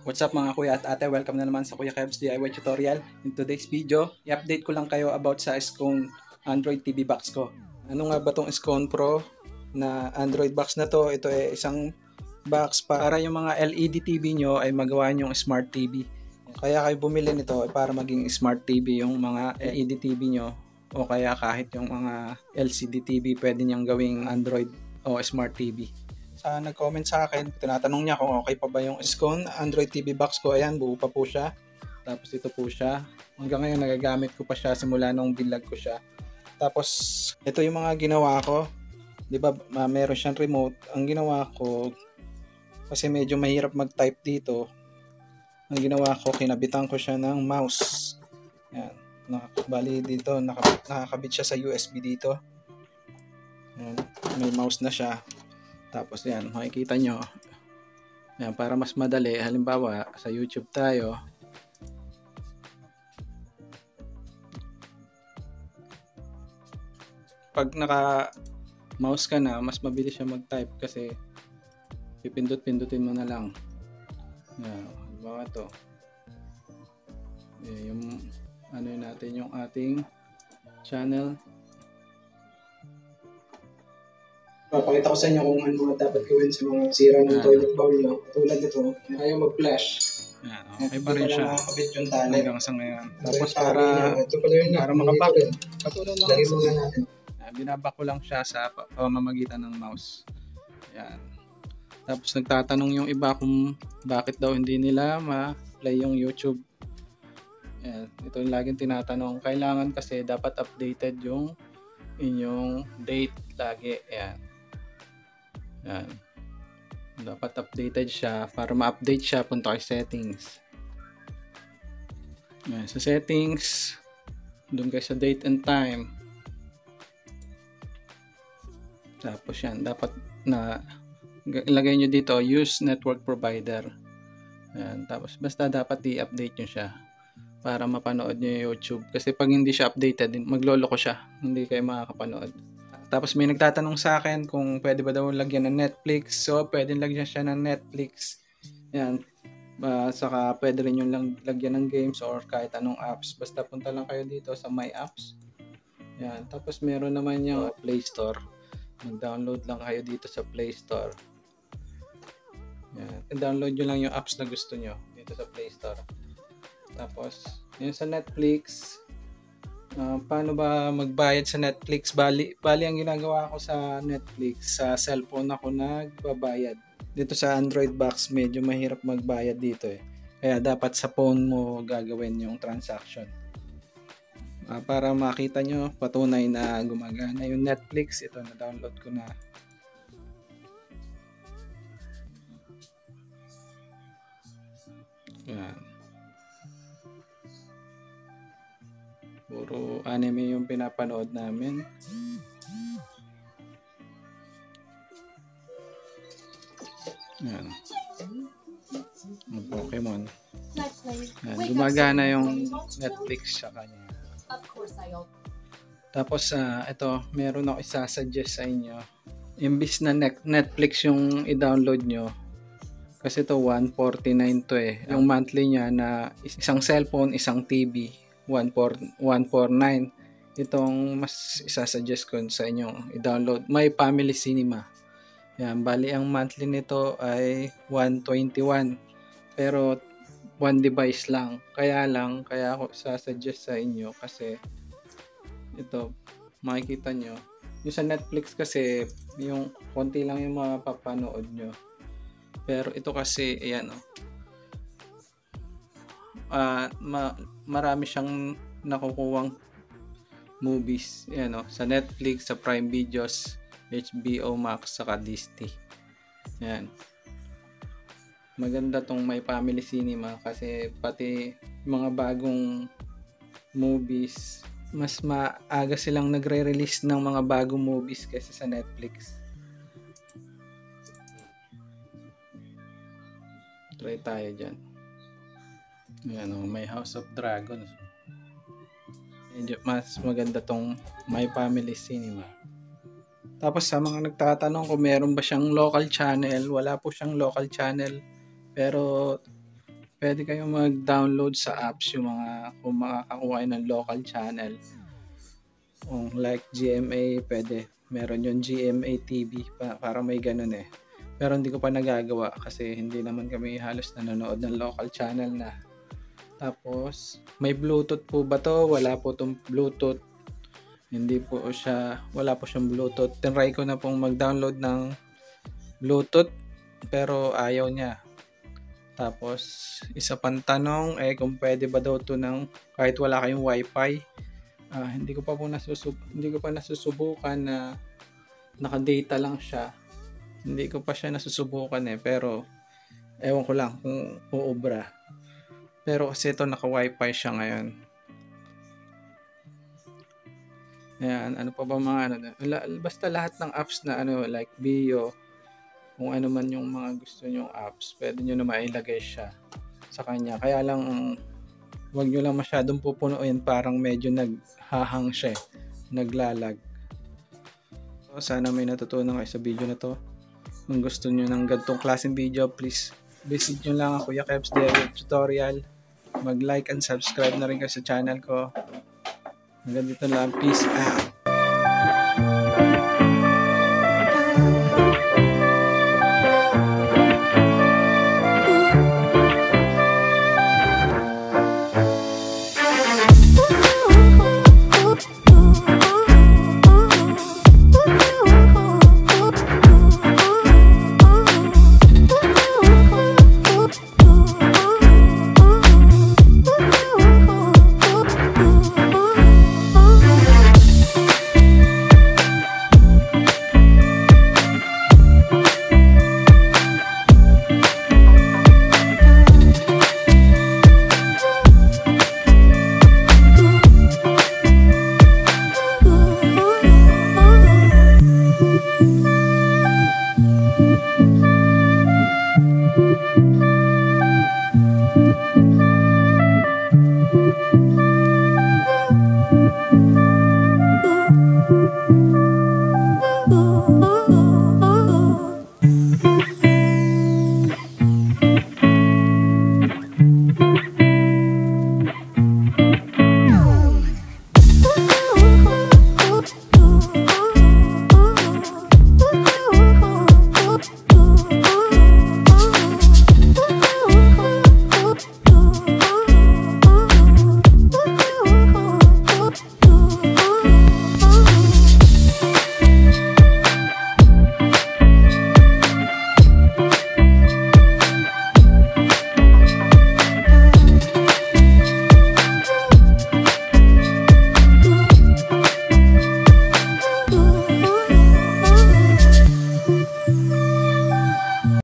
What's up mga kuya at ate, welcome na naman sa Kuya Kebs DIY tutorial. In today's video, i-update ko lang kayo about sa Scone Android TV box ko. Ano nga ba tong Scone Pro na Android box na to? Ito ay isang box para yung mga LED TV nyo ay magawa nyong Smart TV. Kaya kayo bumili nito para maging Smart TV yung mga LED TV nyo, o kaya kahit yung mga LCD TV pwede nyang gawing Android o Smart TV. Nag-comment sa akin, tinatanong niya kung okay pa ba yung Scone Android TV box ko. Ayan, buo pa po siya. Tapos ito po siya. Hanggang ngayon nagagamit ko pa siya simula nung binlog ko siya. Tapos ito yung mga ginawa ko. 'Di ba, meron siyang remote. Ang ginawa ko kasi medyo mahirap mag-type dito. Ang ginawa ko, kinabitan ko siya ng mouse. Ayan. Bali dito, nakakabit siya sa USB dito. Ayan, may mouse na siya. Tapos yan, makikita nyo. Yan, para mas madali, halimbawa sa YouTube tayo. Pag naka-mouse ka na, mas mabilis siya mag-type kasi pipindot-pindutin mo na lang. Yan, halimbawa ito. Yung ano natin, yung ating channel. Papakita ko sa inyo kung ano dapat gawin sa mga sira ng toilet bowl nyo. Tulad nito, ayaw mag-flash. Okay pa rin siya hanggang sa ngayon. Tapos para makaback, katulad lang binabak ko lang siya sa pamamagitan ng mouse. Yan. Tapos nagtatanong yung iba kung bakit daw hindi nila ma-play yung YouTube. Yan. Ito yung laging tinatanong. Kailangan kasi dapat updated yung inyong date lagi. Yan. Yan. Dapat updated siya. Para ma-update siya, punta kayo settings. Yan. Sa settings, doon kayo sa date and time. Tapos yan, dapat na ilagay nyo dito, use network provider. Yan. Tapos basta dapat i-update nyo siya para mapanood nyo yung YouTube. Kasi pag hindi siya updated, magloloko siya. Hindi kayo makakapanood. Tapos may nagtatanong sa akin kung pwede ba daw lagyan ng Netflix. So, pwede lagyan siya ng Netflix. Yan. Saka pwede rin yung lagyan ng games or kahit anong apps. Basta punta lang kayo dito sa My Apps. Yan. Tapos meron naman yung Play Store. Mag-download lang kayo dito sa Play Store. Yan. Download nyo lang yung apps na gusto nyo dito sa Play Store. Tapos, yun sa Netflix. Paano ba magbayad sa Netflix? Bali ang ginagawa ko sa Netflix, sa cellphone ako nagbabayad. Dito sa Android box, medyo mahirap magbayad dito eh. Kaya dapat sa phone mo gagawin yung transaction. Para makita nyo, patunay na gumagana yung Netflix. Ito, na-download ko na. Yan. Puro anime yung pinapanood namin. Yan. Yung Pokemon. Yan. Gumagana yung Netflix sa kanya. Tapos ito, meron ako isasuggest sa inyo. Imbis na Netflix yung i-download nyo, kasi ito 149 to eh. Yung monthly niya na isang cellphone, isang TV, 149. Itong mas isasuggest ko sa inyo i-download. May Family Cinema. Yan, bali ang monthly nito ay 121. Pero one device lang. Kaya ako isasuggest sa inyo kasi ito, makikita nyo. Yung sa Netflix kasi, yung konti lang yung mapapanood nyo. Pero ito kasi, ayan o. Marami siyang nakukuwang movies. Ayan o, sa Netflix, sa Prime Videos, HBO Max, saka Disney. Ayan. Maganda tong may Family Cinema kasi pati mga bagong movies, mas maaga silang nagre-release ng mga bagong movies kaysa sa Netflix. Try tayo dyan. Ayan o, may House of Dragons. Medyo mas maganda tong My Family Cinema. Tapos sa mga nagtatanong kung meron ba siyang local channel, wala po siyang local channel. Pero pwede kayong mag-download sa apps yung mga kung makakakuha kayo ng local channel. Kung like GMA, pwede. Meron yung GMA TV para may ganun eh. Pero hindi ko pa nagagawa kasi hindi naman kami halos nanonood ng local channel na. Tapos, may Bluetooth po ba to? Wala po tong Bluetooth. Hindi po siya, wala po siyang Bluetooth. Tinry ko na pong mag-download ng Bluetooth pero ayaw niya. Tapos, isa pang tanong kung pwede ba daw to ng kahit wala kayong wifi. Hindi ko pa nasusubukan na naka-data lang siya. Hindi ko pa siya nasusubukan pero ewan ko lang kung uubra. Pero kasi ito naka-wifi siya ngayon. Ayan, ano pa ba mga basta lahat ng apps na like Bio, kung ano man yung mga gusto nyong apps, pwede nyo na mailagay siya sa kanya. Kaya lang, wag nyo lang masyadong pupunuin, parang medyo naghahang siya, naglalag. So, sana may natutunan kayo sa video na to. Kung gusto nyo ng ganitong klaseng video, please visit nyo lang ako, Kuya Kebs DIY Tutorial. Mag-like and subscribe na rin kayo sa channel ko. Hanggang dito lang. Peace out.